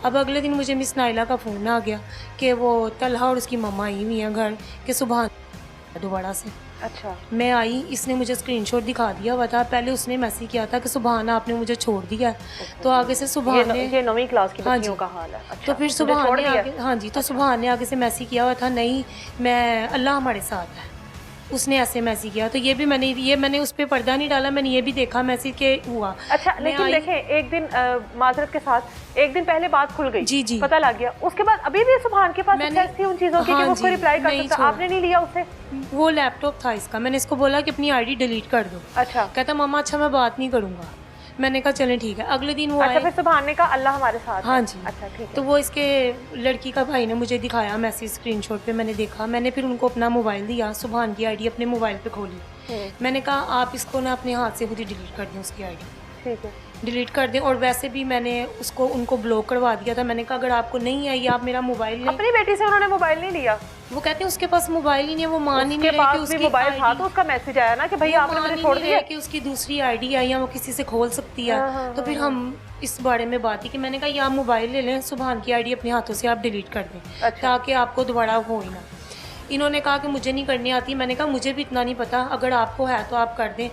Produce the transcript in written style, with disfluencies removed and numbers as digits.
अब अगले दिन मुझे मिस नाइला का फ़ोन आ गया कि वो तलहा और उसकी मम्मा आई हुई हैं घर के सुबह दोबारा से। अच्छा, मैं आई, इसने मुझे स्क्रीनशॉट दिखा दिया हुआ था। पहले उसने मैसेज किया था कि सुबहाना आपने मुझे छोड़ दिया है। तो आगे से सुबहान ने ये 9वीं क्लास की हाँ बच्चियों जी। का हाल है। अच्छा, तो फिर मुझे सुबहान छोड़ ने दिया। आगे हाँ जी, तो अच्छा। सुबहान ने आगे से मैसेज किया हुआ था, नहीं मैं अल्लाह हमारे साथ है। उसने ऐसे मैसेज किया, तो ये भी मैंने उस पर पर्दा नहीं डाला, मैंने ये भी देखा मैसेज के हुआ। अच्छा, मैं लेकिन आई- देखें एक दिन माजरत के साथ एक दिन पहले बात खुल गई, जी, जी। पता लग गया, उसके बाद अभी भी सुभान के पास मैंने एक्सेस थी उन चीज़ों की कि हाँ वो उसको जी, रिप्लाई कर नहीं सकता, छोड़ा। आपने नहीं लिया उससे? वो लैपटॉप था इसका, मैंने इसको बोला कि अपनी आईडी डिलीट कर दो। अच्छा, कहता मम्मा अच्छा मैं बात नहीं करूँगा। मैंने कहा चलें ठीक है। अगले दिन वो अच्छा, आए। फिर सुभान ने कहा अल्लाह हमारे साथ हाँ है। जी। अच्छा, ठीक तो है। वो इसके लड़की का भाई ने मुझे दिखाया मैसेज, स्क्रीनशॉट पे मैंने देखा। मैंने फिर उनको अपना मोबाइल दिया, सुभान की आईडी अपने मोबाइल पे खोली। मैंने कहा आप इसको ना अपने हाथ से खुद ही डिलीट कर दें, उसकी आईडी ठीक है। डिलीट कर दें। और वैसे भी मैंने उनको ब्लॉक करवा दिया था। मैंने कहा अगर आपको नहीं है या आप मेरा मोबाइल लें। अपनी बेटी से उन्होंने मोबाइल नहीं लिया? वो कहते हैं उसके पास मोबाइल ही नहीं है, वो मान ही उसके नहीं रहे कि पास भी उसकी मोबाइल था आईडी तो उसका मैसेज आया ना कि भैया आपने मुझे छोड़ दिया। कि उसकी दूसरी आईडी है या वो किसी से खोल सकती है। तो फिर हम इस बारे में बात की कि मैंने कहा या आप मोबाइल ले लें, सुभान की आईडी अपने हाथों से आप डिलीट कर दें। अच्छा। ताकि आपको दोबारा हो ही ना। इन्होंने कहा कि मुझे नहीं करनी आती। मैंने कहा मुझे भी इतना नहीं पता, अगर आपको है तो आप कर दें।